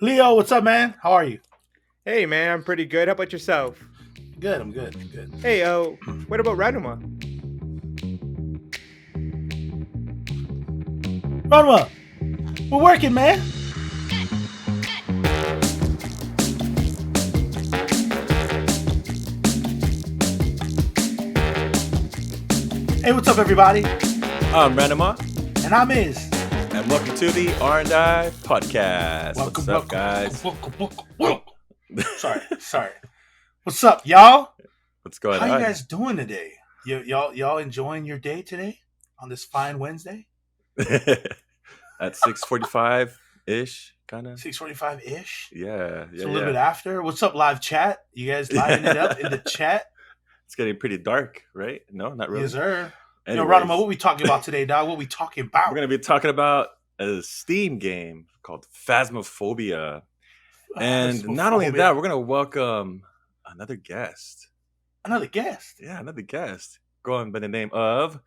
Leo, what's up, man? How are you? Hey man, I'm pretty good. How about yourself? Good, I'm good. I'm good. Hey, what about Ranuma? Ranuma, we're working, man. Hey, what's up, everybody? I'm Ranuma, And I'm Iz. and welcome to the R&I Podcast. Welcome, What's up, guys? welcome. Sorry. What's up, y'all? What's going How on? you guys doing today? Y'all enjoying your day today on this fine Wednesday? At 6:45-ish, kind of. 6:45-ish. Yeah. It's a little bit after. What's up, live chat? You guys livening it up in the chat? It's getting pretty dark, right? No, not really. Yes, sir. Anyways, Yo, Ranuma, what we talking about today, dog? What we talking about? we're going to be talking about a Steam game called Phasmophobia. And not only that, we're going to welcome another guest. Another guest. Yeah, another guest. Going by the name of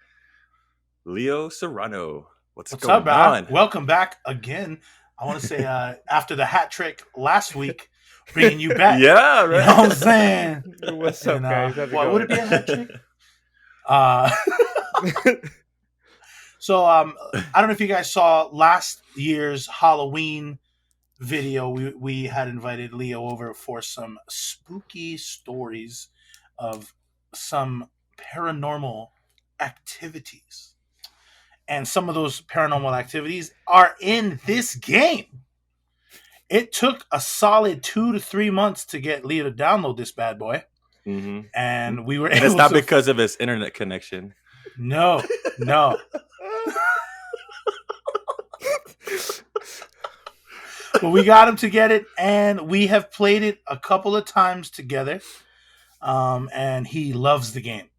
Leo Serrano. What's going up, man? on? Welcome back again. I want to say after the hat trick last week, bringing you back. Yeah, right. You know what I'm saying? What's up, guys? How's it Would it be a hat trick? So I don't know if you guys saw last year's Halloween video. We had invited Leo over for some spooky stories of some paranormal activities. And some of those paranormal activities are in this game. It took a solid 2 to 3 months to get Leo to download this bad boy. Mm-hmm. And we were And it's not because of his internet connection. No. But we got him to get it, and we have played it a couple of times together. And he loves the game.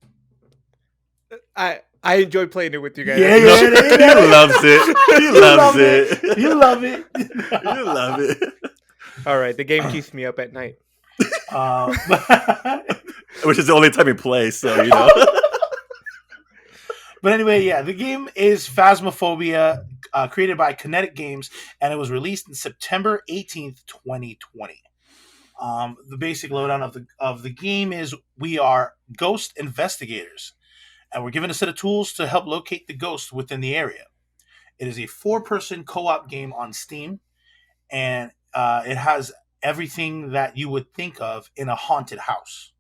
I enjoy playing it with you guys. Yeah. He loves it. He loves it. You love it. You love it. All right, the game keeps me up at night. Which is the only time he plays, so you know. But anyway, yeah, the game is Phasmophobia, created by Kinetic Games, and it was released in September 18th, 2020. The basic lowdown of the game is we are ghost investigators, and we're given a set of tools to help locate the ghost within the area. It is a 4-person co-op game on Steam, and it has everything that you would think of in a haunted house.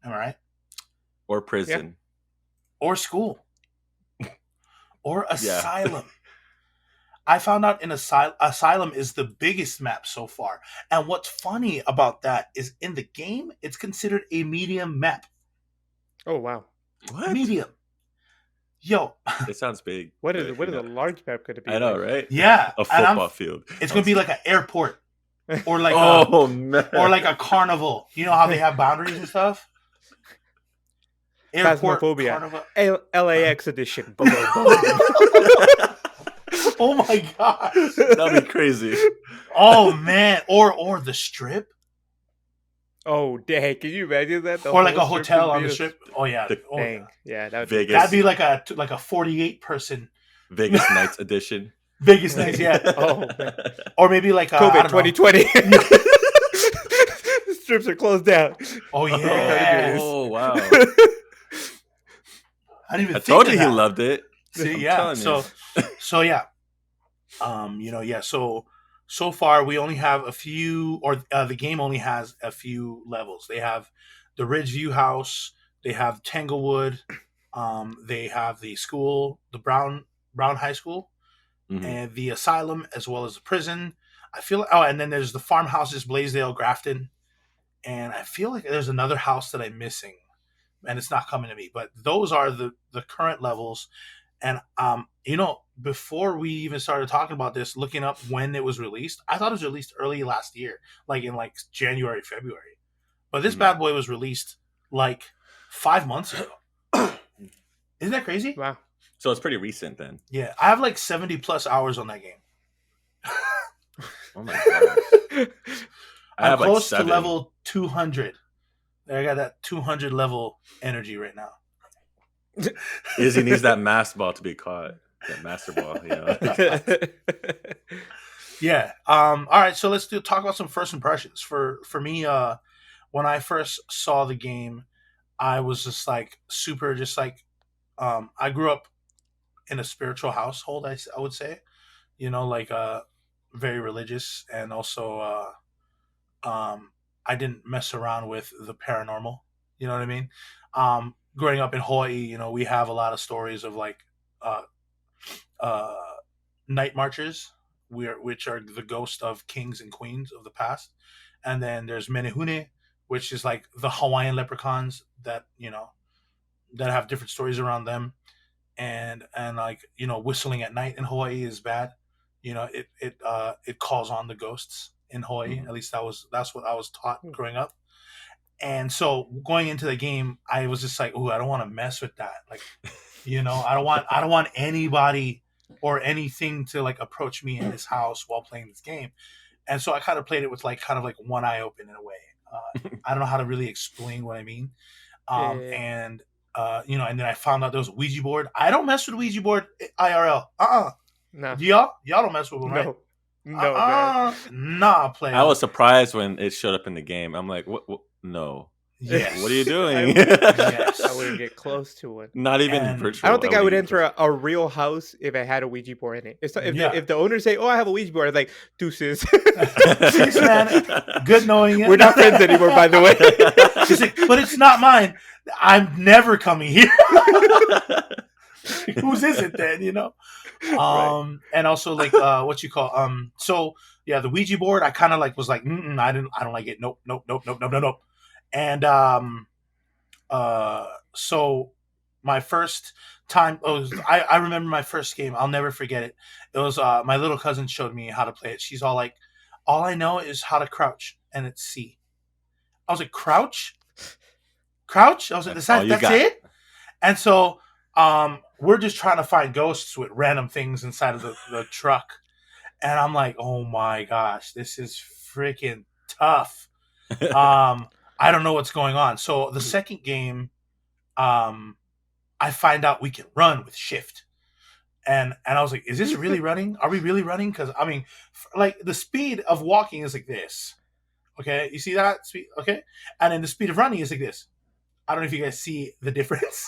Am I right? Or prison. Or school. Or asylum. I found out in asylum is the biggest map so far. And what's funny about that is in the game, it's considered a medium map. Oh wow! What? Medium. Yo. It sounds big. What is a large map going to be? I know, right? Yeah. A football field. It's going to be like an airport. Or like man. Or like a carnival. You know how they have boundaries and stuff? Airport, Phasmophobia. carnival. LAX edition. Oh my god. That'd be crazy. Oh man. Or the strip. Oh dang! Can you imagine that? The Or like a whole hotel would on be the strip. Oh yeah. Oh, Dang. Yeah, that would Vegas. that'd be like a 48 person Vegas Nights edition. Vegas nights, yeah. Oh man. Or maybe like COVID 2020. The strips are closed down. Oh yeah. Oh wow. I didn't even I think told of you that. he loved it. See, I'm yeah. telling you. So yeah. So far we only have a few, or the game only has a few levels. They have the Ridgeview House, they have Tanglewood, they have the school, the Brown High School, and the asylum, as well as the prison. And then there's the farmhouses, Blaisdell, Grafton, and I feel like there's another house that I'm missing, and it's not coming to me. But those are the current levels. And before we even started talking about this, looking up when it was released, I thought it was released early last year, like in like January, February. But this bad boy was released like 5 months ago. Isn't that crazy? Wow. So it's pretty recent then. Yeah, I have like 70 plus hours on that game. Oh my gosh. I'm close to level 200. I got that 200 level energy right now. Izzy needs that master ball to be caught. That master ball, you know. Yeah. All right. So let's talk about some first impressions. For me, when I first saw the game, I was just like super, just like, I grew up in a spiritual household. I would say, like very religious, and also I didn't mess around with the paranormal. You know what I mean? Growing up in Hawaii, we have a lot of stories of like uh, uh, night marches, which are the ghost of kings and queens of the past. And then there's Menehune, which is like the Hawaiian leprechauns that have different stories around them. And like, whistling at night in Hawaii is bad. It calls on the ghosts in Hawaii. Mhm. At least that's what I was taught growing up. And so going into the game, I was just like, "Ooh, I don't want to mess with that." Like, I don't want anybody or anything to like approach me in this house while playing this game. And so I kind of played it with like kind of like one eye open in a way. I don't know how to really explain what I mean. Yeah. And then I found out there was a Ouija board. I don't mess with Ouija board IRL. No. Do y'all don't mess with them, right? No. No, man. Nah, player. I was surprised when it showed up in the game. I'm like, what? No. Yes. What are you doing? Yes. I wouldn't get close to one. Not even And virtual. I don't think I would even enter a real house if I had a Ouija board in it. If Yeah. if the owners say, "Oh, I have a Ouija board," I'm like, "Deuces." Jeez, man. Good knowing you. We're not friends anymore, by the way. She's like, but it's not mine. I'm never coming here. Whose is it then? Right. And also like what you call so yeah, the Ouija board. I kind of like was like, I don't like it. Nope, nope, nope, nope, nope, nope, nope. And so my first time, I remember my first game. I'll never forget it. It was my little cousin showed me how to play it. She's all like, all I know is how to crouch, and it's C. I was like, crouch. I was like, That's all you that's got. it. And so we're just trying to find ghosts with random things inside of the truck. And I'm like, oh my gosh, this is freaking tough. I don't know what's going on. So the second game, I find out we can run with shift. And I was like, is this really running? Are we really running? Because I mean, like the speed of walking is like this. Okay, you see that speed? Okay, and then the speed of running is like this. I don't know if you guys see the difference.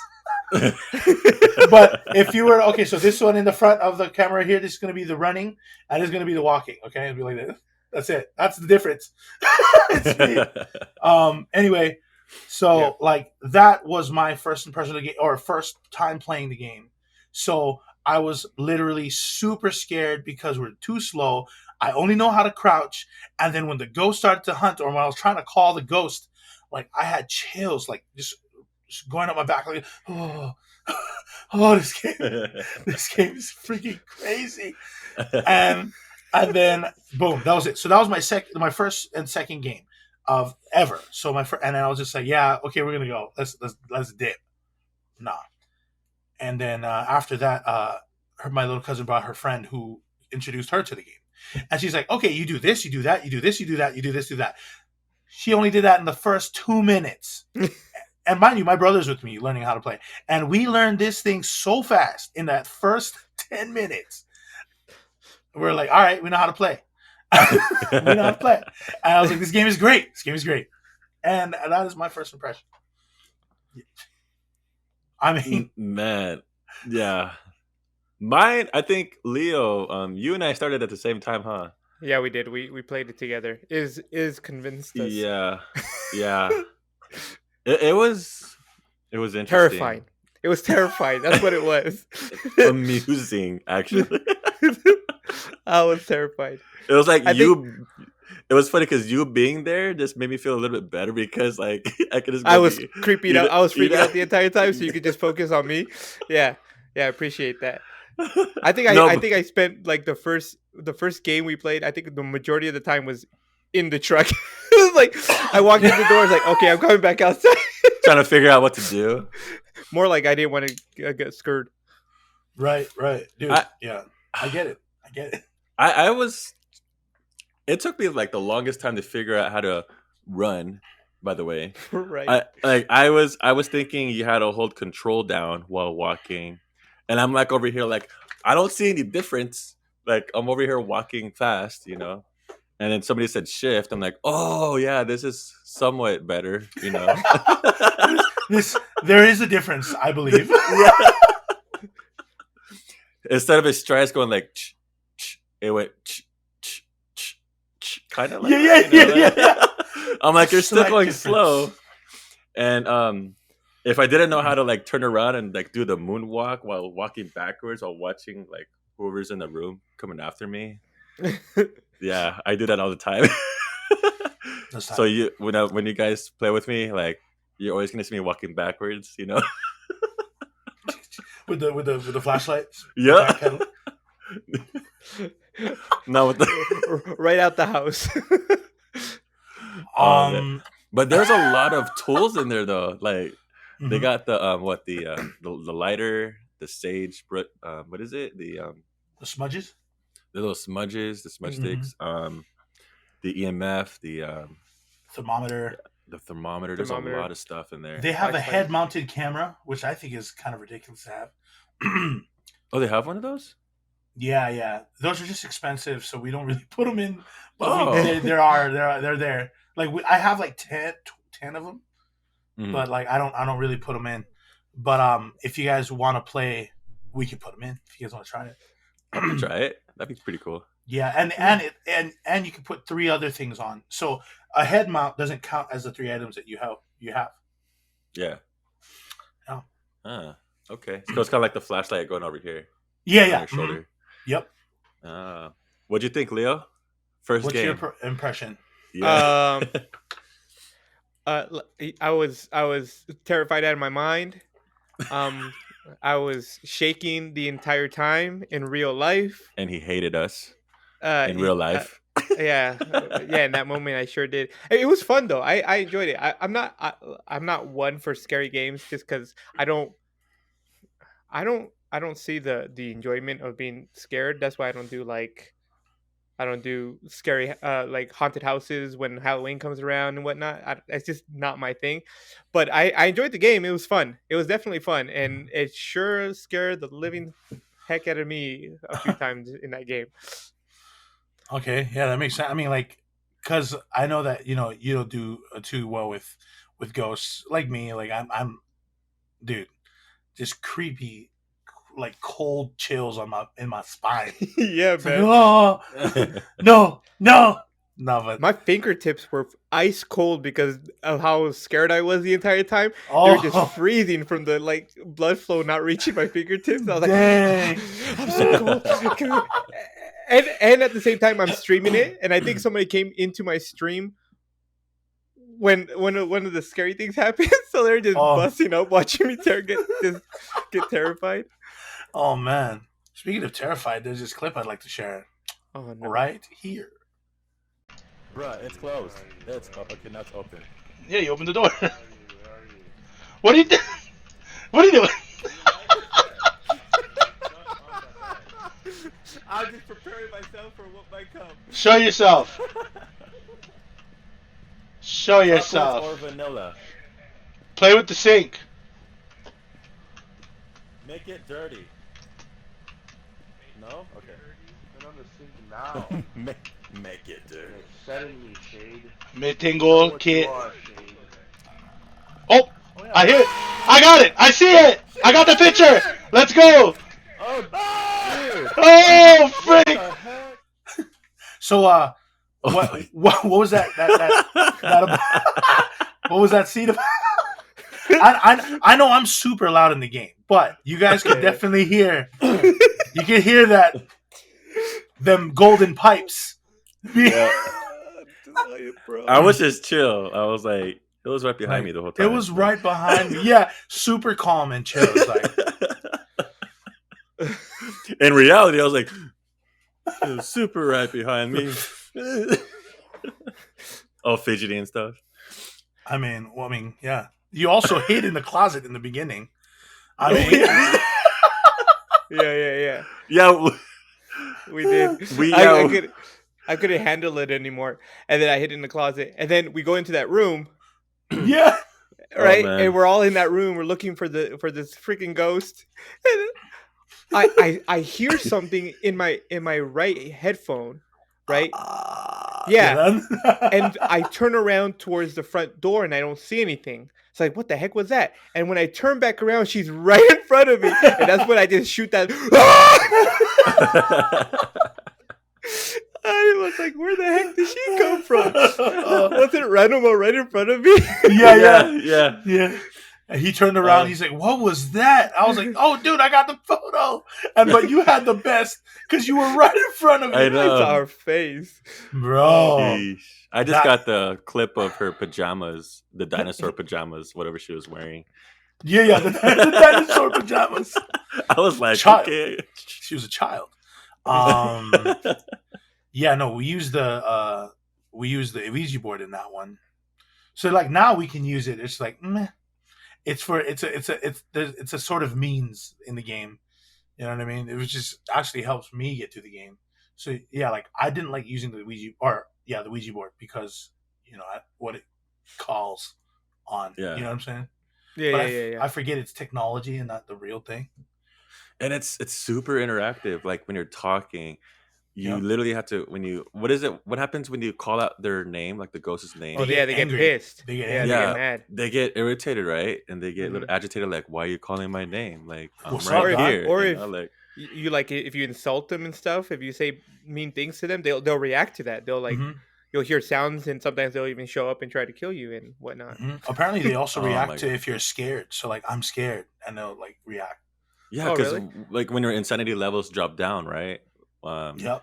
But if you were okay, so this one in the front of the camera here, this is going to be the running, and this is going to be the walking. Okay, it'll be like this. That's it. That's the difference. Anyway, so Yeah. like that was my first impression of the game, or first time playing the game. So I was literally super scared because we're too slow. I only know how to crouch, and then when the ghost started to hunt, or when I was trying to call the ghost, like I had chills, like just going up my back, like oh, oh, this game is freaking crazy. And then boom, that was it. So that was my first and second game of ever. So and then I was just like, yeah, okay, we're gonna go. Let's dip. Nah. And then after that, my little cousin brought her friend who introduced her to the game, and she's like, okay, you do this, you do that, you do this, you do that, you do this, do that. She only did that in the first 2 minutes. And mind you, my brother's with me learning how to play. And we learned this thing so fast in that first 10 minutes. We're like, all right, we know how to play. We know how to play. And I was like, this game is great. This game is great. And that is my first impression. I mean, man, yeah. Mine, I think Leo, you and I started at the same time, huh? Yeah, we did. We played it together. Is convinced us. Yeah, yeah. It was interesting. Terrifying. It was terrifying. That's what it was. Amusing, actually. I was terrified. It was like I you. It was funny because you being there just made me feel a little bit better because like I could just. I was creeping you out. know- I was you freaking know? out the entire time, so you could just focus on me. Yeah, I appreciate that. I think No, I but- think I spent like the first game we played. I think the majority of the time was in the truck. It was like I walked in the door. I was like, okay, I'm coming back outside. trying to figure out what to do. More like I didn't want to get scared. right, dude. Yeah, I get it. I was. It took me like the longest time to figure out how to run. By the way, Right. I was thinking you had to hold control down while walking, and I'm like over here like I don't see any difference. like I'm over here walking fast, and then somebody said shift. I'm like, oh yeah, this is somewhat better, There is a difference, I believe. Yeah. Instead of his strides going like, it went kind of like Yeah. I'm like, you're still Slight going difference. slow. And if I didn't know how to like turn around and like do the moonwalk while walking backwards while watching like whoever's in the room coming after me, yeah, I do that all the time. So when you guys play with me, like you're always gonna see me walking backwards, with the flashlights. Yeah. Backpedal. No, with the right out the house. But there's a lot of tools in there though. Like they Mhm. got the lighter, the sage, what is it? The smudges, little smudges, the smudge sticks, the EMF, thermometer. the thermometer. There's a lot of stuff in there. They have a head-mounted camera, which I think is kind of ridiculous to have. Oh, they have one of those? Yeah. Those are just expensive, so we don't really put them in. But they're there. Like I have like 10 of them, but like I don't really put them in. But if you guys want to play, we can put them in. If you guys want to try it, I can try it. That'd be pretty cool. Yeah, and you can put 3 other things on. So a head mount doesn't count as the 3 items that you have. Yeah. Oh. Okay. So it's kind of like the flashlight going over here. Yeah. On your shoulder. Yep. What'd you think, Leo? What's game? Your impression? Yeah. I was terrified out of my mind. I was shaking the entire time in real life. And he hated us in real life. Yeah. In that moment, I sure did. It was fun though. I enjoyed it. I'm not one for scary games just because I don't see the enjoyment of being scared. That's why I don't do scary like haunted houses when Halloween comes around and whatnot. It's just not my thing. But I enjoyed the game. It was fun. It was definitely fun, and it sure scared the living heck out of me a few times in that game. Okay, yeah, that makes sense. I mean, like, because I know that you don't do too well with ghosts like me. Like I'm dude, just creepy, like cold chills in my spine. Yeah, It's man. Like, oh, no. But my fingertips were ice cold because of how scared I was the entire time. They were just freezing from the like blood flow not reaching my fingertips. I was like, dang. I'm so cold. And at the same time, I'm streaming it, and I think somebody came into my stream when one of the scary things happened. So they're just busting up, watching me get terrified. Oh man! Speaking of terrified, there's this clip I'd like to share. Oh no! Right here. Bruh, it's closed. It's okay. Now it's open. Yeah, you opened the door. What are you doing? What are you doing? I'm just preparing myself for what might come. Show yourself. Show yourself. Chocolate or vanilla? Play with the sink. Make it dirty. No? Okay. Turn on the sink now. Make it dirty. Suddenly, Shade. Me tengo What que. you are, Shade. Oh! I hit it! I got it! I see it! I got the picture! Let's go! Oh, dude! Oh, frick! So, what was that about? What was that scene about? I know I'm super loud in the game, but you guys can definitely hear. You can hear them golden pipes. Yeah. I was just chill. I was like, it was right behind me the whole time. It was right behind me. Yeah, super calm and chill. It's like, in reality, I was like, it was super right behind me. All fidgety and stuff. I mean, yeah. You also hid in the closet in the beginning. I mean, yeah. Yeah, we did. I couldn't handle it anymore, and then I hid in the closet, and then we go into that room. Yeah. Right, Oh, and we're all in that room. We're looking for this freaking ghost. I hear something in my right headphone, right? Yeah. Yeah. And I turn around towards the front door and I don't see anything. It's like, what the heck was that? And when I turn back around, she's right in front of me. And that's when I just shoot that. I was like, where the heck did she come from? Was it Ranuma right in front of me? Yeah. And he turned around. He's like, "What was that?" I was like, "Oh, dude, I got the photo." But you had the best because you were right in front of me. I know. It's our face, bro. Sheesh. I just got the clip of her pajamas, the dinosaur pajamas, whatever she was wearing. Yeah, the dinosaur pajamas. I was like, Child. okay. She was a child. Yeah, no, we used the Ouija board in that one. So like now we can use it. It's like meh. It's a sort of means in the game. You know what I mean? It was just actually helps me get to the game. So yeah, like I didn't like using the Ouija board because what it calls on. Yeah. You know what I'm saying? Yeah, But yeah. I forget it's technology and not the real thing. And it's super interactive. Like when you're talking, you Yep. literally have to what happens when you call out their name, like the ghost's name? Oh, They yeah, get they get angry. pissed. They get Yeah, angry. they Yeah. get mad. They get irritated, right? And they get a little Mhm. agitated, like, why are you calling my name? Like, I'm What's right up, dog? here. Or you if- know, like, You like if you insult them and stuff, if you say mean things to them, they'll react to that. They'll like Mhm. you'll hear sounds and sometimes they'll even show up and try to kill you and whatnot. Mhm. Apparently, they also Oh my react to God. if you're scared. So like, I'm scared, and they'll like react. yeah, Oh, because really? like when your insanity levels drop down, right? Yep.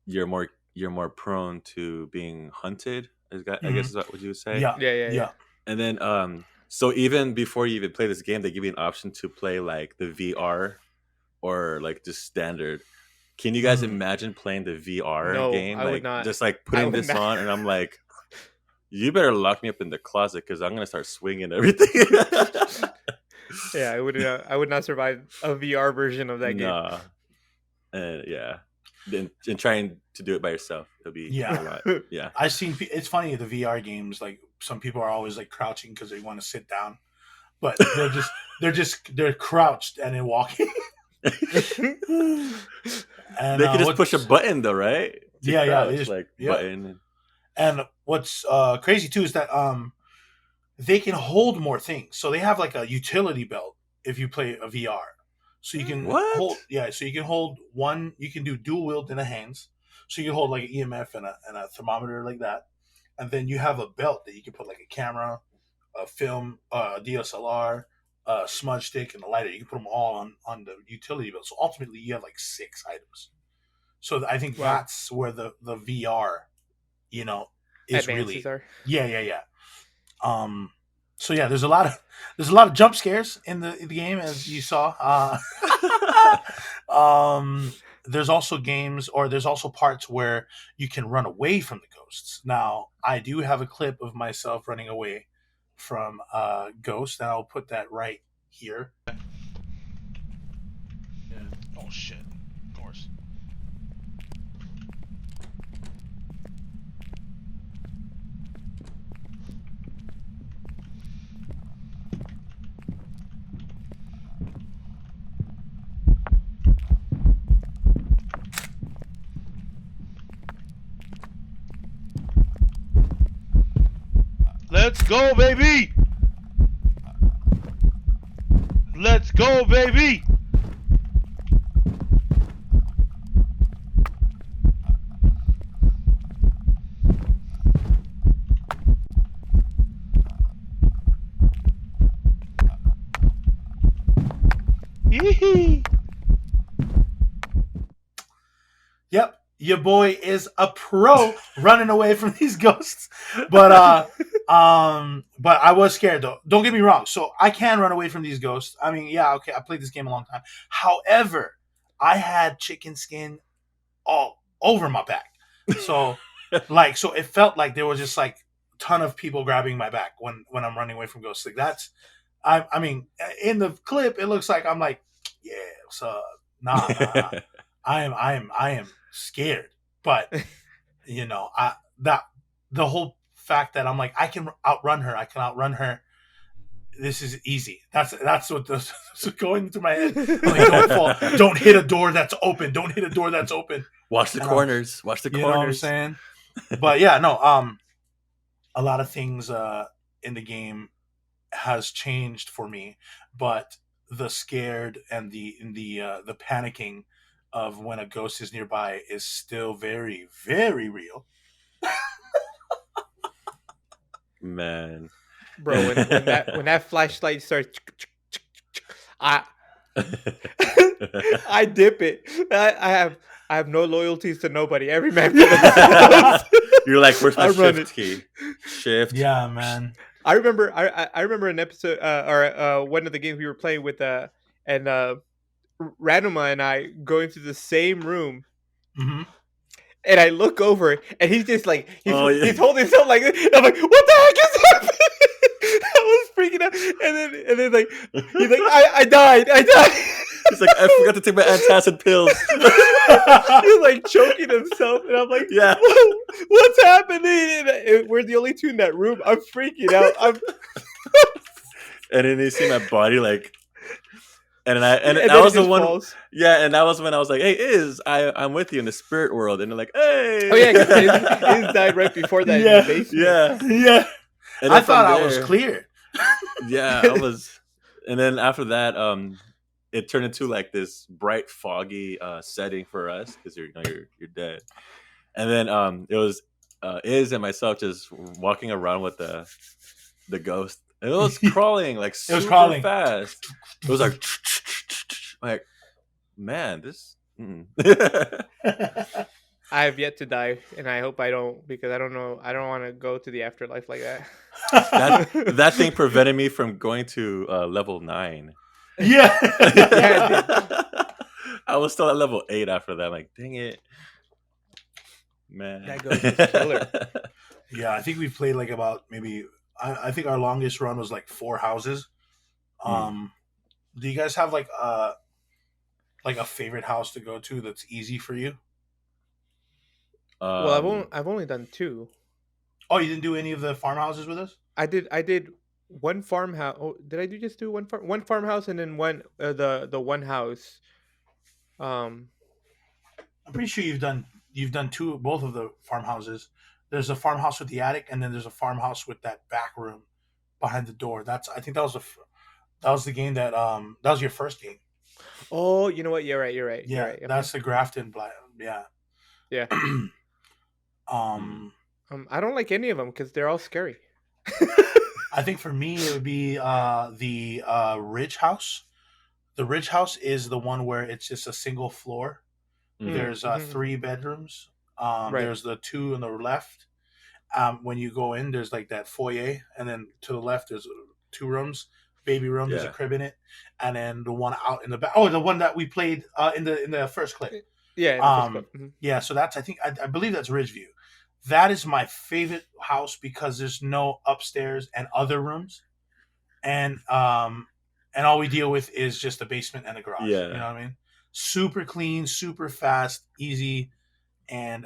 You're more prone to being hunted. I guess is that what you would say? Yeah. And then so even before you even play this game, they give you an option to play like the VR or like just standard. Can you guys imagine playing the VR No, game? I would Like not. just like I putting would this not. on, and I'm like, you better lock me up in the closet because I'm gonna start swinging everything. Yeah, I would not survive a VR version of that game. Nah, and yeah, and trying to do it by yourself, it'll be Yeah. a lot. Yeah, I've seen. It's funny the VR games. Like some people are always like crouching because they want to sit down, but they're crouched and then walking. And they could just push a button though, right? To Yeah, crouch, they just- like yeah. button. And what's crazy too is that they can hold more things. So they have like a utility belt if you play a VR. So you can What? So you can hold one. You can do dual wield in the hands. So you can hold like an EMF and a thermometer like that, and then you have a belt that you can put like a camera, a film, a DSLR, a smudge stick, and a lighter. You can put them all on the utility belt. So ultimately, you have like 6 items. So I think Wow. that's where the VR, is Advances really are. yeah. So yeah, there's a lot of jump scares in the game, as you saw. There's also parts where you can run away from the ghosts. Now, I do have a clip of myself running away from a ghost, and I'll put that right here. Oh shit. Of course. Let's go, baby! Let's go, baby! Yee-hee. Yep, your boy is a pro running away from these ghosts. But I was scared though. Don't get me wrong. So I can run away from these ghosts. I mean, yeah, okay, I played this game a long time. However, I had chicken skin all over my back. So so it felt like there was just like a ton of people grabbing my back when I'm running away from ghosts. Like that's I mean, in the clip it looks like I'm like, yeah, what's up? Nah. I am scared, but the whole fact that I'm like I can outrun her, this is easy. That's what this is going through my head. I'm like, don't fall. Don't hit a door that's open. Don't hit a door that's open. Watch the And corners. Watch the you know what I'm corners. saying? But yeah, no. A lot of things in the game has changed for me, but the scared and the panicking of when a ghost is nearby is still very, very real. Man. Bro, when that flashlight starts, I I dip it. I have no loyalties to nobody. Every man for themselves. You're like, where's my I run shift it. key? Shift. Yeah, man. I remember an episode or one of the games we were playing with and Ranuma and I going to the same room, Hmm. and I look over and he's just like he's holding himself like this. And I'm like, what the heck is happening? I was freaking out, and then like he's like, I died. He's like, I forgot to take my antacid pills. He's like choking himself, and I'm like, Yeah. what's happening? And we're the only two in that room. I'm freaking out. And then you see my body like, and that then was it the just one. falls. Yeah, and that was when I was like, hey, I'm with you in the spirit world, and they're like, hey. Oh yeah, because Iz died right before that in Yeah. the basement. Yeah. Yeah. And I then from thought I was there- clear. Yeah, I was. And then after that, it turned into like this bright, foggy setting for us because you're dead. And then it was Iz and myself just walking around with the ghost. And it was crawling like super crawling fast. It was like man, this. I have yet to die, and I hope I don't, because I don't know. I don't want to go to the afterlife like that. that thing prevented me from going to level 9. Yeah. I was still at level 8 after that. I'm like, dang it, man. That ghost was killer. Yeah, I think we've played like about maybe. I think our longest run was like 4 houses. Do you guys have like a favorite house to go to that's easy for you? Well, I've only done 2. Oh, you didn't do any of the farmhouses with us? I did one farmhouse. Oh, did I just do one farmhouse and then one the one house? I'm pretty sure you've done both of the farmhouses. There's a farmhouse with the attic, and then there's a farmhouse with that back room behind the door. I think that was the game that was your first game. Oh, you know what? You're right. Yeah, You're right. that's the Grafton Black. Yeah. Yeah. I don't like any of them because they're all scary. I think for me it would be the Ridge House. The Ridge House is the one where it's just a single floor. Mhm. There's 3 bedrooms. Right. There's the 2 on the left. When you go in, there's like that foyer, and then to the left there's 2 rooms, baby room. There's a Yeah. crib in it, and then the one out in the back. Oh, the one that we played in the first clip. Yeah. Yeah. So that's I believe that's Ridgeview. That is my favorite house because there's no upstairs and other rooms, and all we deal with is just the basement and the garage. Yeah. You know what I mean? Super clean, super fast, easy, and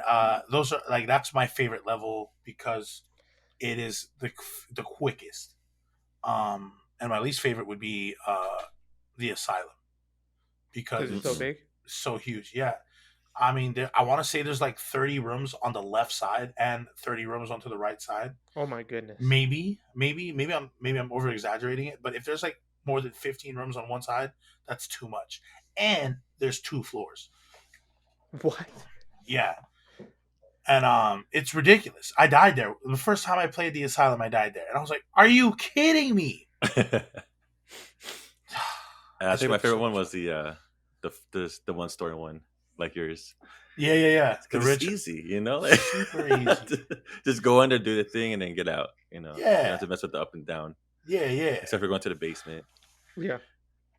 those are like that's my favorite level because it is the quickest. And my least favorite would be the asylum because Because it's so big. so huge. Yeah. I mean, I want to say there's like 30 rooms on the left side and 30 rooms onto the right side. Oh my goodness. Maybe I'm over exaggerating it, but if there's like more than 15 rooms on one side, that's too much. And there's 2 floors. What? Yeah. And it's ridiculous. I died there. The first time I played the asylum, I died there. And I was like, are you kidding me? And I think my favorite so one much was the 1-story one, like yours. Yeah. The Because it's easy, you know? Like, Super easy. just go under, do the thing, and then get out. You know, you Yeah. don't have to mess with the up and down, Yeah. except for going to the basement. Yeah.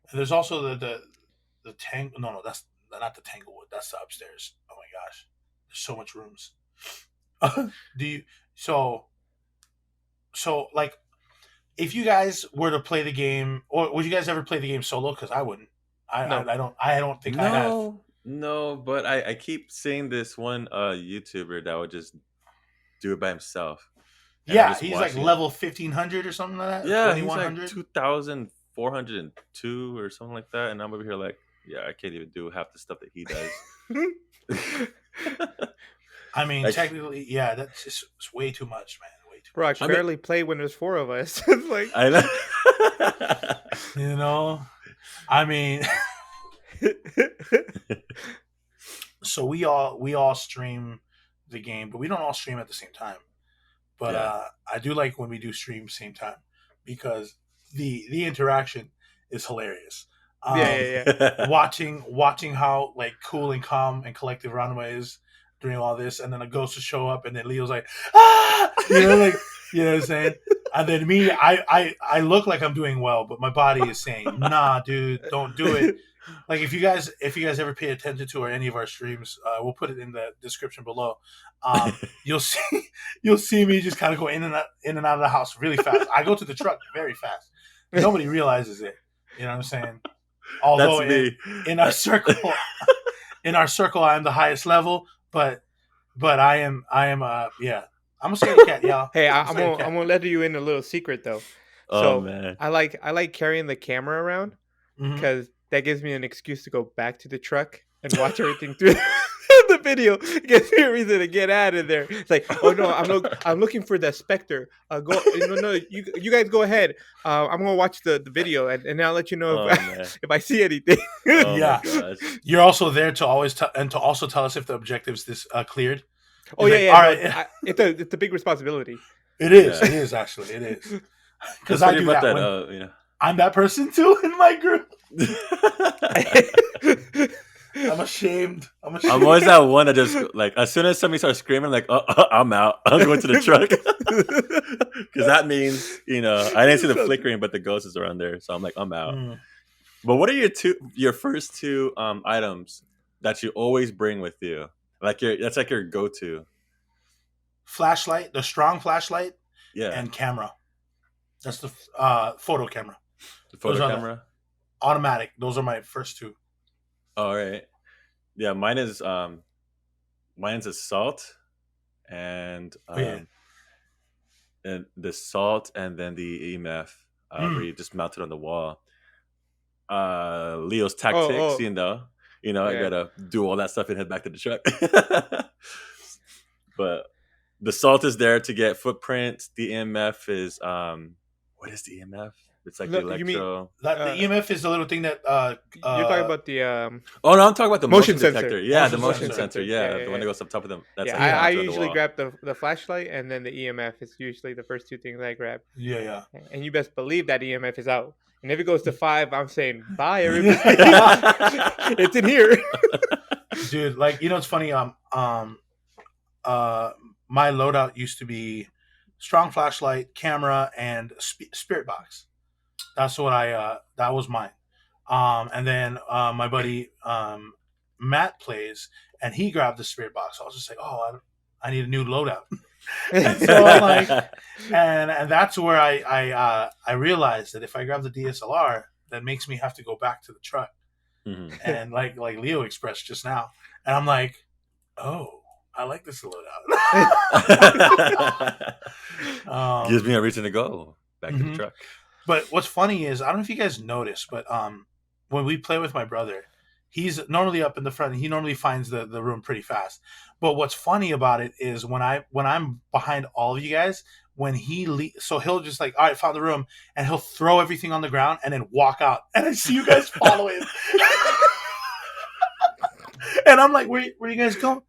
And there's also the tangle. No, that's not the Tanglewood. That's the upstairs. Oh my gosh, there's so much rooms. Do you so like if you guys were to play the game, or would you guys ever play the game solo? Because I wouldn't. No. I don't think I have. No, but I keep seeing this one YouTuber that would just do it by himself. and I'm Yeah, just he's like watching it. level 1500 or something like that. Yeah, he's like 2100. 2,402 or something like that, and I'm over here like, yeah, I can't even do half the stuff that he does. I mean, Like, technically, yeah, that's just it's way too much, man. Way too Bro, I much. can I mean- barely play when there's 4 of us. It's like, I know. You know, I mean, so we all stream the game, but we don't all stream at the same time. But Yeah. I do like when we do stream same time because the interaction is hilarious. yeah. Watching how like cool and calm and collective Ranuma is during all this, and then a ghost will show up, and then Leo's like, ah, like you know what I'm saying. And then me, I look like I'm doing well, but my body is saying, nah, dude, don't do it. Like if you guys ever pay attention to any of our streams, we'll put it in the description below. You'll see me just kind of go in and out of the house really fast. I go to the truck very fast. Nobody realizes it. You know what I'm saying? Although That's me. in our circle, I am the highest level, but I am yeah. I'm a scared cat, y'all. Hey, I'm a I'm scared cat. gonna let you in a little secret though. Oh So man. I like carrying the camera around Mhm. because that gives me an excuse to go back to the truck and watch everything through the video. It gives me a reason to get out of there. It's like, oh no, I'm looking for that specter. Go, no, you guys go ahead. I'm gonna watch the video and I'll let you know Oh, if man. if I see anything. Oh Yeah. my gosh. You're also there to always to also tell us if the objective's this cleared. Oh It's yeah, like, yeah. all No, right. it's a big responsibility. It is. Yeah. It is actually. It is. That's Because I funny do about that. that. When I'm that person too in my group. I'm ashamed. I'm always that one that just like as soon as somebody starts screaming, like, I'm out. I'm going to the truck because that means I didn't see the flickering, but the ghost is around there, so I'm like, I'm out. Mm. But what are your first two items that you always bring with you? That's like your go-to. Flashlight, the strong flashlight, Yeah, and camera. That's the photo camera. the photo those are camera. Automatic. Those are my first two. All right. Yeah, mine's assault and Yeah. and the salt and then the EMF where you just mount it on the wall. Leo's tactics, oh. I Yeah. gotta do all that stuff and head back to the truck. But the salt is there to get footprints. The EMF is what is the EMF? It's like Look, the you mean- electro. The EMF is the little thing that You're talking about the Oh no, I'm talking about the Motion motion sensor. detector. Yeah, the Motion motion sensor. sensor. Yeah, Yeah, the one that yeah. goes up top of them. That's yeah. like I on the usually wall. grab the flashlight and then the EMF is usually the first two things I grab. yeah. And you best believe that EMF is out. And if it goes to 5, I'm saying bye everybody. It's in here. Dude, like it's funny. My loadout used to be strong flashlight, camera, and spirit box. That's what that was mine. And then my buddy Matt plays, and he grabbed the spirit box. I was just like, oh, I need a new loadout. And so I'm like, and that's where I realized that if I grab the DSLR, that makes me have to go back to the truck. Mhm. And like Leo expressed just now, and I'm like, oh, I like this loadout. Gives me a reason to go back to the Mhm. truck. But what's funny is I don't know if you guys noticed, but when we play with my brother, he's normally up in the front and he normally finds the room pretty fast. But what's funny about it is when I'm behind all of you guys, when so he'll just like, all right, found the room, and he'll throw everything on the ground and then walk out, and I see you guys follow him. And I'm like, where you guys going?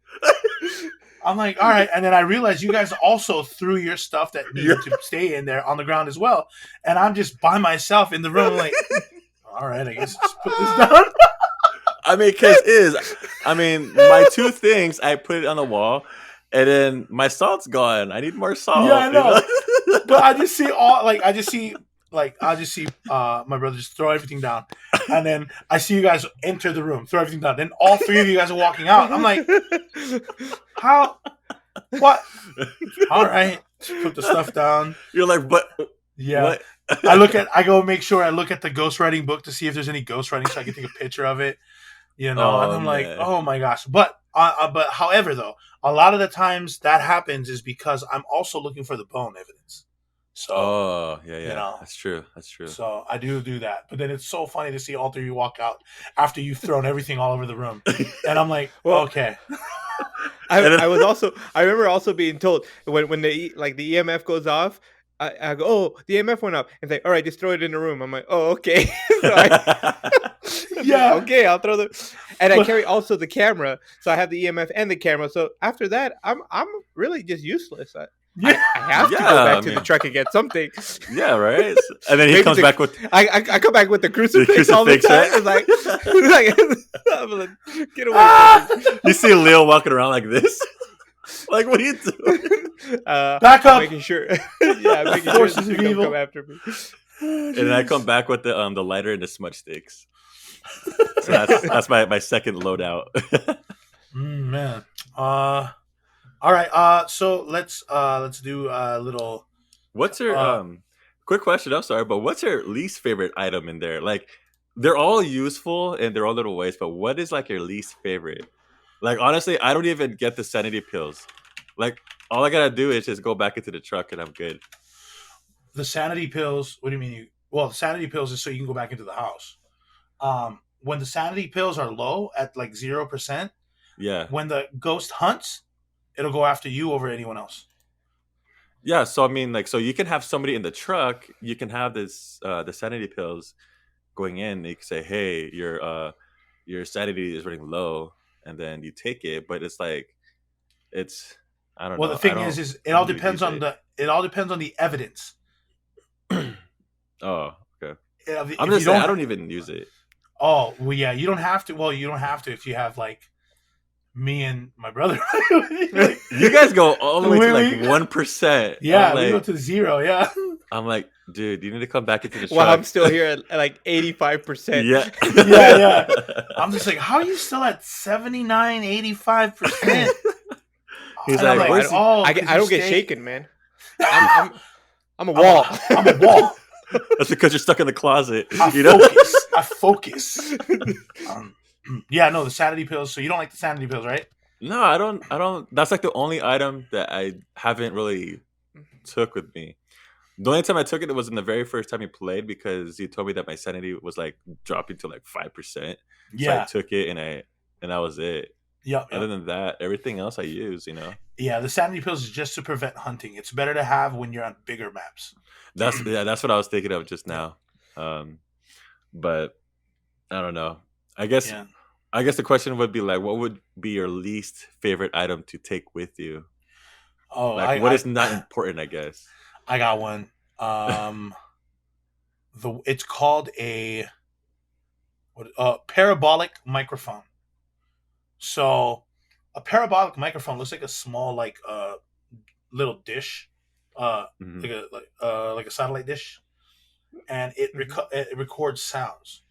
I'm like, all right. And then I realized you guys also threw your stuff that needed to stay in there on the ground as well. And I'm just by myself in the room, like, all right, I guess just put this down. I mean, my two things, I put it on the wall, and then my salt's gone. I need more salt. Yeah, I know. But I just see my brother just throw everything down. And then I see you guys enter the room, throw everything down. Then all three of you guys are walking out. I'm like, how? What? All right. Just put the stuff down. You're like, but Yeah. what? I go make sure I look at the ghostwriting book to see if there's any ghostwriting so I can take a picture of it. And Oh I'm like, man. oh my gosh. But however, though, a lot of the times that happens is because I'm also looking for the bone evidence. So Oh yeah, you yeah. know, That's true. That's true. so I do that. But then it's so funny to see all three of you walk out after you've thrown everything all over the room, and I'm like, Well, okay, And I was then- also I remember also being told when the EMF goes off, I go, oh, the EMF went up, and say, all right, just throw it in the room. I'm like, oh, okay. So yeah. okay, I'll throw and I But- carry also the camera, so I have the EMF and the camera. So after that, I'm really just useless. Yeah. I have to go Yeah, back I to the mean- truck and get something. yeah, right. And then he Maybe comes the- back with I come back with the crucifix all the crucifix, time. right? It's like, I'm like, get away from me. you see Leo walking around like this. Like, what are you doing? Back I'm up. making sure. Yeah, I'm making sure Forces the of thing don't evil. come after me. And then I come back with the lighter and the smudge sticks. So that's my second loadout. Man. All right. So let's do a little. What's your quick question? I'm sorry, but what's your least favorite item in there? Like, they're all useful in their own little ways, but what is like your least favorite? Like, honestly, I don't even get the sanity pills. Like, all I gotta do is just go back into the truck and I'm good. The sanity pills. What do you mean? Well, the sanity pills is so you can go back into the house. When the sanity pills are low at like 0%, Yeah. when the ghost hunts, it'll go after you over anyone else. Yeah, so I mean, like, so you can have somebody in the truck. You can have this the sanity pills going in. You can say, "Hey, your sanity is running low," and then you take it. But it's like, it's I don't Well, know. the thing I don't, is I it all don't even depends use on it. it all depends on the evidence. Oh, okay. If I'm you just saying, I don't- don't even use it. Oh, well, yeah, you don't have to. Well, you don't have to if you have like me and my brother. Like, You guys go all the way to like We- 1%. yeah, I'm we go like, to 0. Yeah. I'm like, dude, you need to come back into the truck. Well, I'm still here at like 85%. Yeah, Yeah. I'm just like, how are you still at 79, 85%? He's And I'm like, where's I 'cause don't you get stay- shaken, man. I'm a wall. I'm a wall. That's because you're stuck in the closet. I You know? focus. I focus. Yeah, no, the sanity pills. So you don't like the sanity pills, right? No, I don't. I don't. That's like the only item that I haven't really took with me. The only time I took it was in the very first time you played because you told me that my sanity was like dropping to like 5%. So I Yeah. took it and that was it. Yep. Other than that, everything else I use, you know. Yeah, the sanity pills is just to prevent hunting. It's better to have when you're on bigger maps. That's what I was thinking of just now. But I don't know. I guess Yeah. the question would be like, what would be your least favorite item to take with you? Oh, Like, what is not important? I guess. I got one. It's called a parabolic microphone. So a parabolic microphone looks like a small little dish, Mhm. like a satellite dish, and it records sounds.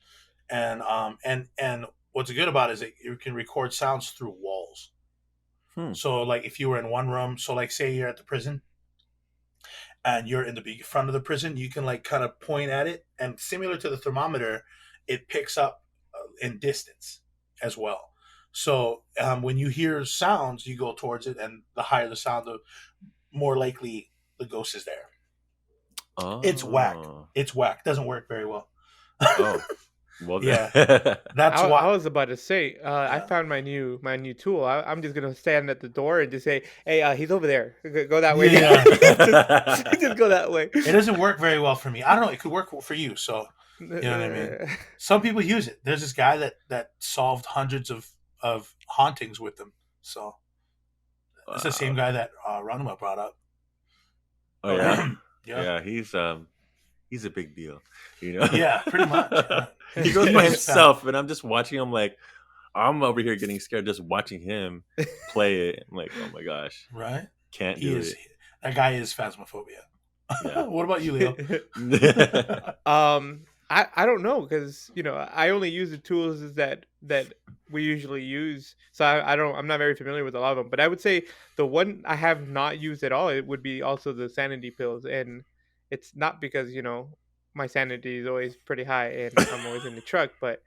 And what's good about it is you can record sounds through walls. So like if you were in one room, so like say you're at the prison and you're in the front of the prison, you can like kind of point at it, and similar to the thermometer, it picks up in distance as well. So when you hear sounds, you go towards it, and the higher the sound, the more likely the ghost is there. Oh. It's whack. It's whack. Doesn't work very well. Oh. Well, Yeah. then. That's I why. was about to say, I found my new tool. I'm just gonna stand at the door and just say, "Hey, he's over there. Go that way." Yeah. Just go that way. It doesn't work very well for me. I don't know. It could work for you. So You know what I mean? some people use it. There's this guy that solved hundreds of hauntings with them. So it's the same guy that Ranuma brought up. Oh yeah. Yeah. Yeah, he's a big deal, you know. Yeah, pretty much. Yeah. He goes by He's himself, and I'm just watching him. Like, I'm over here getting scared just watching him play it. I'm like, oh my gosh, Right? can't He do is. That guy is Phasmophobia. Yeah. What about you, Leo? it. I don't know because I only use the tools that we usually use, so I'm not very familiar with a lot of them. But I would say the one I have not used at all, it would be also the sanity pills, and it's not because my sanity is always pretty high and I'm always in the truck, but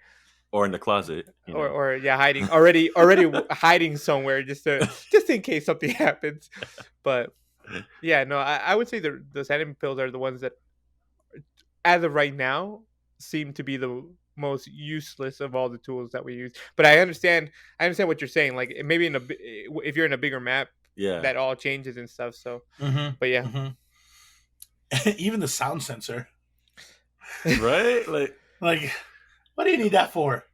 or in the closet. You know. or yeah, hiding hiding somewhere just in case something happens. But yeah, no, I would say the sanity pills are the ones that, as of right now, seem to be the most useless of all the tools that we use. But I understand what you're saying. Like maybe if you're in a bigger map, Yeah. that all changes and stuff. So, Mm-hmm. but yeah, Mm-hmm. Even the sound sensor. Right? Like, what do you need that for?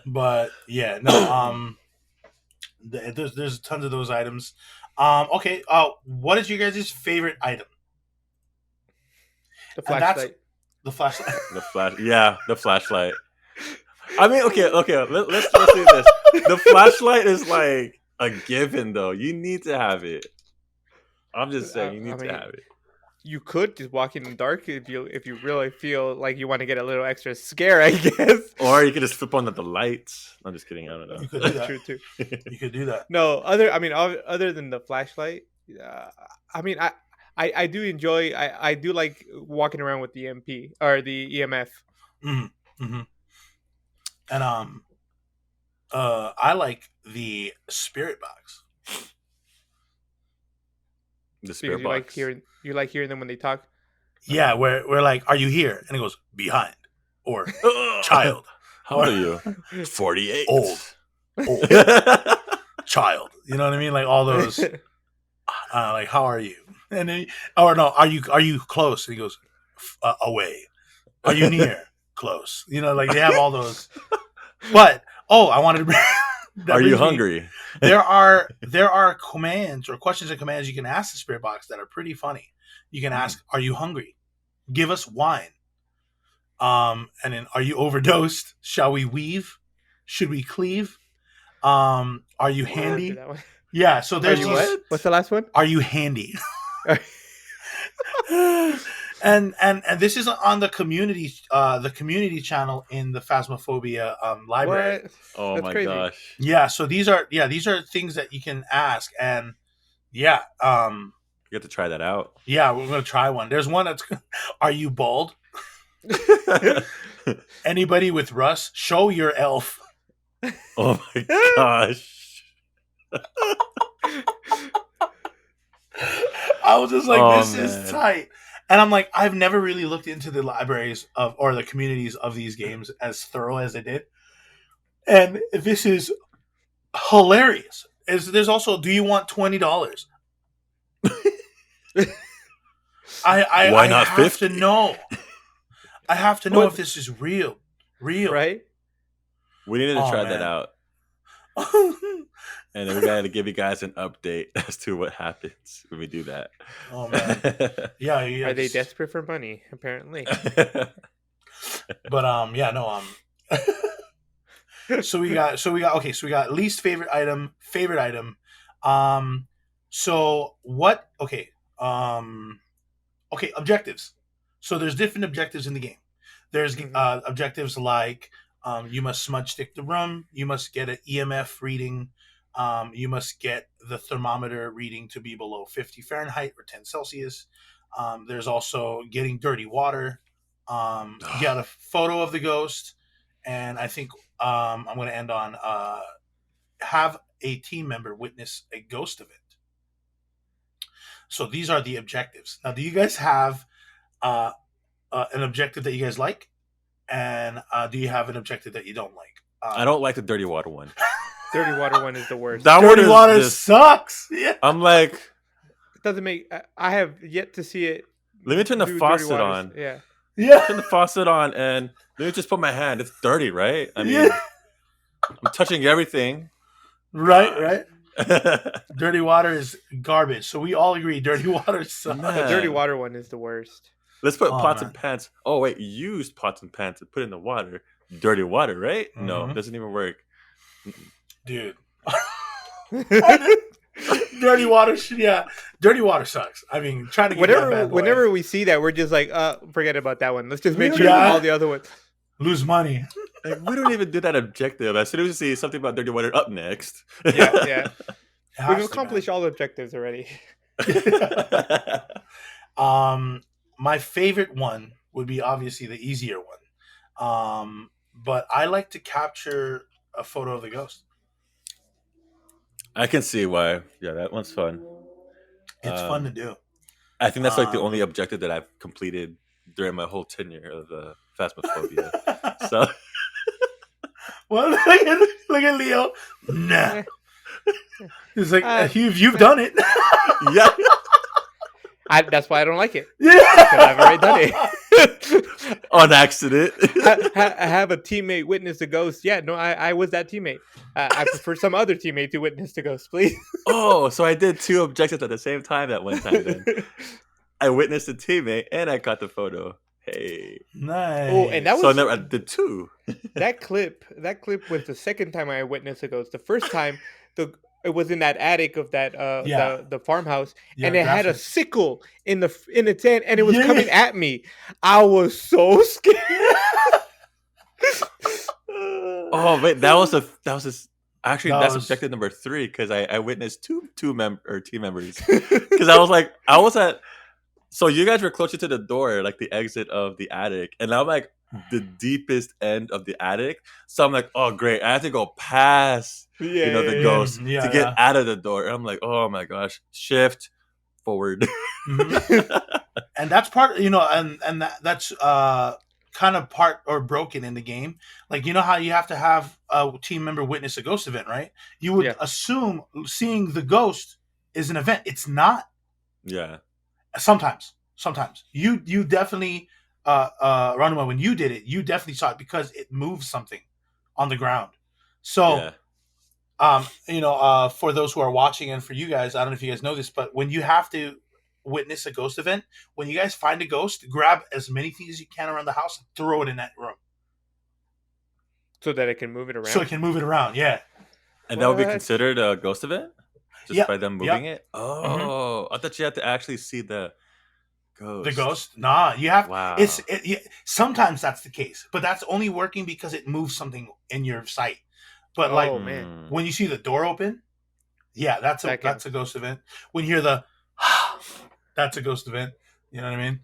But yeah, no. There's tons of those items. Okay. What is your guys' favorite item? the And that's flashlight. the flashlight. The flashlight. I mean, okay. Let's say this. The flashlight is like a given, though. You need to have it. I'm just saying, you need to have it. You could just walk in the dark if you really feel like you want to get a little extra scare, I guess. Or you could just flip on the lights. I'm just kidding. I don't know. You could do that. True too. You could do that. No, other than the flashlight, I mean, I do enjoy. I do like walking around with the MP or the EMF. Mm-hmm. Mm-hmm. And I like the spirit box. The Because spirit box. you like hearing them when they talk. Yeah, where we're like, "Are you here?" And it goes behind or child. How old are you? 48. Old child. You know what I mean? Like all those. Like, how are you? And then, or no, are you close? And he goes, away. Are you near? Close. You know, like they have all those. But I wanted to. Are you hungry? There are commands or questions and commands you can ask the spirit box that are pretty funny. You can ask, "Are you hungry? Give us wine." And then, "Are you overdosed? Shall we weave? Should we cleave? Are you handy?" That one. Yeah. So there's Are you these- what? What's the last one? Are you handy? and this is on the community channel in the Phasmophobia library. What? Oh That's my crazy. gosh. Yeah, so these are things that you can ask, and yeah, You get to try that out. yeah, we're gonna try one. There's one that's are you bald? Anybody with Russ? Show your elf. Oh my gosh. I was just like, Oh, this is man. tight. And I'm like, I've never really looked into the libraries or the communities of these games as thorough as I did. And this is hilarious. There's also, do you want $20? Why not have 50? to know. I have to know What? if this is real. Real. Right? We needed to Oh, try man. that out. And then we got to give you guys an update as to what happens when we do that. Oh man. Yeah, Are they it's- desperate for money? Apparently. But yeah, no, so we got least favorite item, favorite item. So what objectives. So there's different objectives in the game. There's objectives like you must smudge stick the room, you must get an EMF reading, you must get the thermometer reading to be below 50 Fahrenheit or 10 Celsius. There's also getting dirty water, get a photo of the ghost, and I think I'm going to end on have a team member witness a ghost event. So these are the objectives. Now, do you guys have an objective that you guys like? And do you have an objective that you don't like? I don't like the dirty water one. Dirty water one is the worst. That one Dirty is water just- sucks. Yeah. I'm like, It doesn't make. I have yet to see it. let me turn the do dirty faucet waters. on. Yeah. Yeah. Turn the faucet on and let me just put my hand. It's dirty, right? I mean, Yeah. I'm touching everything. Right. Dirty water is garbage. So we all agree dirty water sucks. Man. The dirty water one is the worst. Let's put Oh, pots man. and pans. Oh wait, used pots and pans to put in the water. Dirty water, right? No, Mhm. it doesn't even work. Dude. Dirty water, dirty water sucks. I mean, trying to get that bad boy. Whenever we see that, we're just like, forget about that one. Let's just make sure Yeah. all the other ones. lose money. Like, we don't even do that objective. As soon as we see something about dirty water, up next. Yeah. It has We've to, accomplished all the objectives already. My favorite one would be obviously the easier one. but I like to capture a photo of the ghost. I can see why. Yeah, that one's fun. It's fun to do. I think that's like the only Um, objective that I've completed during my whole tenure of Phasmophobia. So well, look at Leo. Nah, Eh, it's like uh, you've done it. yeah, that's why I don't like it. Yeah, Because I've already done it. on accident. I have a teammate witness the ghost. Yeah, no, I was that teammate. I prefer some other teammate to witness the ghost, please. Oh, so I did two objectives at the same time that one time. Then I witnessed a teammate and I caught the photo. Hey, nice. Oh, and that so was I did two. that clip. That clip was the second time I witnessed a ghost. The first time, it was in that attic of that Yeah. the farmhouse, Yeah, and it had a graphic. sickle in its hand, and it was Yeah. coming at me. I was so scared. Oh wait, actually That that's was- objective number 3 because I witnessed two team members because I was at so you guys were closer to the door like the exit of the attic and I'm like the deepest end of the attic so I'm like oh great I have to go past Yeah, the yeah, ghost yeah, to get yeah. out of the door and I'm like oh my gosh shift forward. Mhm. And that's part, and that's kind of part or broken in the game. Like how you have to have a team member witness a ghost event, right? You would Yeah. assume seeing the ghost is an event. It's not. Yeah. Sometimes you definitely Ranuma, when you did it, you definitely saw it because it moves something on the ground. So Yeah. for those who are watching and for you guys, I don't know if you guys know this, but when you have to witness a ghost event, when you guys find a ghost, grab as many things as you can around the house and throw it in that room so that I can move it around. so it can move it around. Yeah. And that would be What? considered a ghost event? Just Yep, by them yep. moving it? Oh, I thought you had to actually see the ghost. The ghost? Nah, you have. Wow. Sometimes that's the case, but that's only working because it moves something in your sight. But like Oh, man. when you see the door open, yeah, that's That counts. a ghost event. When you hear the, that's a ghost event. You know what I mean?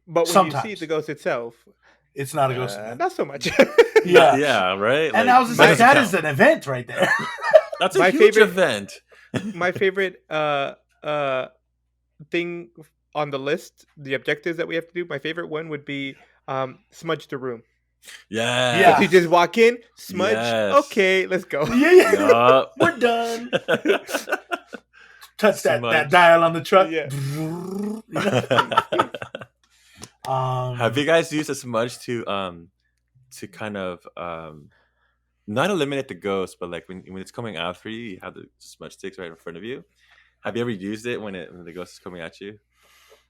But when sometimes you see the ghost itself, it's not a ghost event. not so much. Yeah, Yeah, right? and I was just that like, doesn't that count. is an event right there. That's a my huge favorite- event. My favorite thing on the list, the objectives that we have to do, my favorite one would be smudge the room. Yeah. Yeah. You just walk in, smudge, Yes. okay, let's go. Yeah. Yup. We're done. Touch that Smudge. dial on the truck. Yeah. Have you guys used a smudge to kind of not eliminate the ghost, but like when it's coming after you, you have the smudge sticks right in front of you. Have you ever used it when the ghost is coming at you?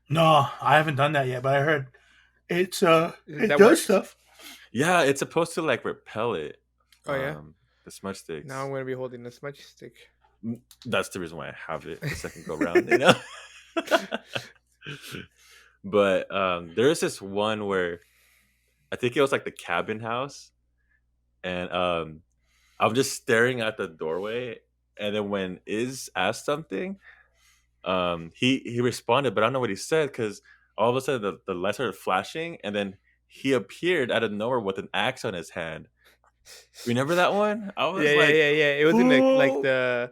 No, I haven't done that yet, but I heard it's it That does works? stuff. Yeah, it's supposed to like repel it. Oh, yeah? The smudge sticks. Now I'm going to be holding a smudge stick. That's the reason why I have it the second go round, But there is this one where I think it was like the cabin house, and I'm just staring at the doorway, and then when Iz asked something, he responded, but I don't know what he said because all of a sudden the lights started flashing, and then he appeared out of nowhere with an axe on his hand. Remember that one? I was Yeah. It was in "Whoa." the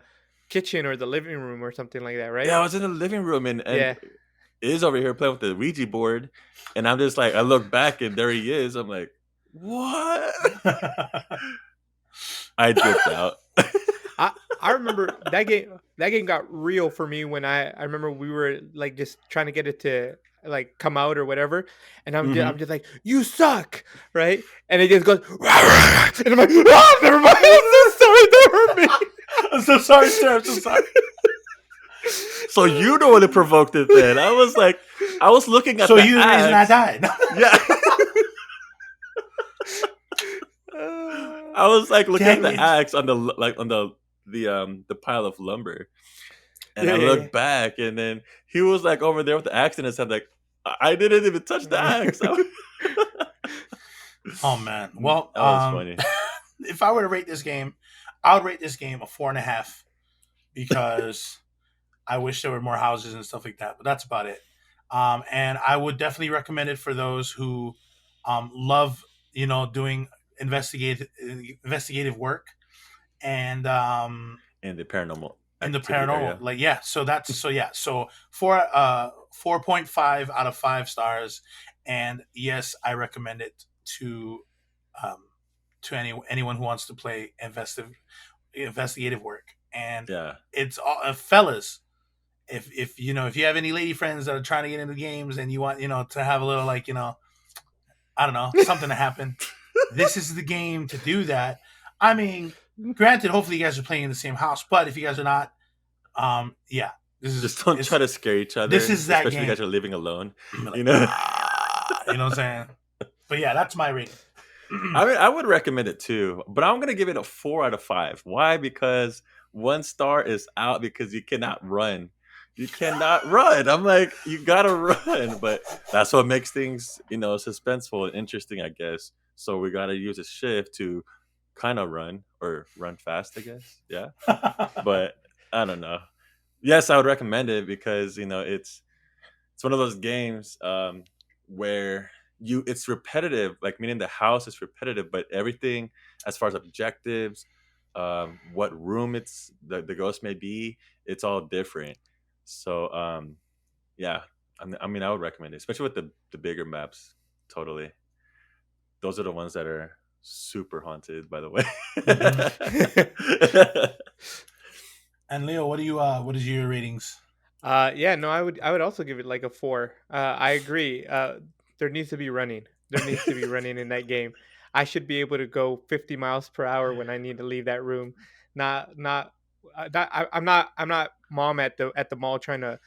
kitchen or the living room or something like that, right? Yeah, I was in the living room and Yeah. Iz over here playing with the Ouija board, and I'm just like, I look back and there he is. I'm like, what? I dripped out. I remember that game. That game got real for me when I remember we were like just trying to get it to like come out or whatever, and I'm just like, you suck, right? And it just goes, and I'm like, oh, never mind. I'm so sorry, don't hurt me. I'm so sorry, sir. I'm so sorry. So you know what it provoked it then. I was like, I was looking at So the you're the reason I axe. died. Yeah. I was like looking at Dang the it. axe on the pile of lumber. And I Yeah. looked back and then he was like over there with the axe in his hand, like, I didn't even touch the axe. Oh man. Well, That was funny. if I were to rate this game, I would rate this game a 4.5 because I wish there were more houses and stuff like that. But that's about it. And I would definitely recommend it for those who love doing investigative work, and In the paranormal in the activity paranormal, area. like, yeah. So 4.5 out of 5 stars, and yes, I recommend it um, to anyone who wants to play investigative work. And Yeah. it's all fellas. If if you have any lady friends that are trying to get into games and you want to have a little, like, I don't know, something to happen, this is the game to do that. I mean, granted, hopefully you guys are playing in the same house, but if you guys are not, yeah, Just don't try to scare each other, this is that especially if you game. guys are living alone. Like, You know. you know what I'm saying? But yeah, that's my rating. I mean, I would recommend it too, but I'm gonna give it a 4 out of 5. Why? Because 1 star is out because you cannot run. You cannot run. I'm like, you gotta run, but that's what makes things, suspenseful and interesting, I guess. So we gotta use a shift to kind of run or run fast, I guess. Yeah, but I don't know. Yes, I would recommend it because it's one of those games where it's repetitive, like, meaning the house is repetitive, but everything as far as objectives, what room the ghost may be, it's all different. So yeah, I mean, I would recommend it, especially with the bigger maps. Totally, those are the ones that are super haunted, by the way. And Leo, what is your ratings? Yeah, no, I would also give it like a 4. I agree. There needs to be running. There needs to be running in that game. I should be able to go 50 miles per hour when I need to leave that room. I'm not mom at the mall trying to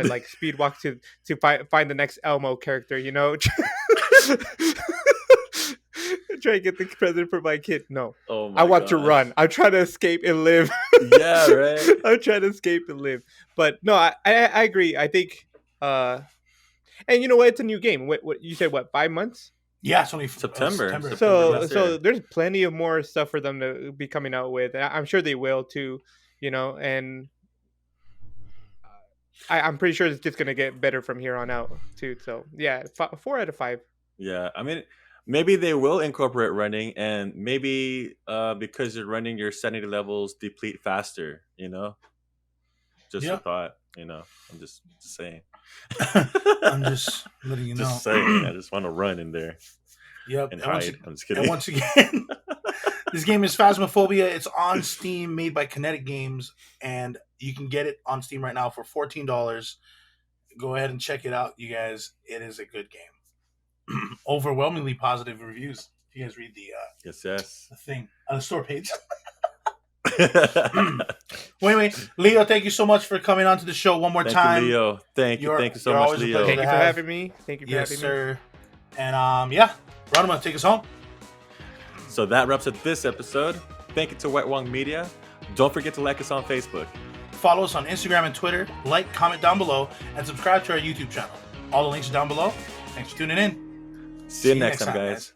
like speed walk to find the next Elmo character. Try to get the present for my kid. No, Oh I my want to gosh. run. I'm trying to escape and live. Yeah, right. I'm trying to escape and live. But no, I agree. I think, and you know what? It's a new game. What you said? What, 5 months? Yeah, it's only September. So last so year. there's plenty of more stuff for them to be coming out with. I'm sure they will too. And I'm pretty sure it's just gonna get better from here on out too. So yeah, 4 out of 5. Yeah, I mean, maybe they will incorporate running, and maybe because you're running, your sanity levels deplete faster. Just a Yeah. thought. I'm just saying. I'm just letting you know. Just saying. I just want to run in there Yep. and And once, hide. I'm just kidding. and once again, this game is Phasmophobia. It's on Steam, made by Kinetic Games, and you can get it on Steam right now for $14. Go ahead and check it out, you guys. It is a good game. Overwhelmingly positive reviews. If you guys read the Yes. thing on the store page. Wait, Leo, thank you so much for coming on to the show one more Thank time. you, Leo. Thank you so you're much, always a Leo. pleasure. Thank you for have- having me. Thank you for Yes, having sir. And yeah, Ranuma, take us home. So that wraps up this episode. Thank you to Wet Wong Media. Don't forget to like us on Facebook. Follow us on Instagram and Twitter. Like, comment down below, and subscribe to our YouTube channel. All the links are down below. Thanks for tuning in. See you next time, guys.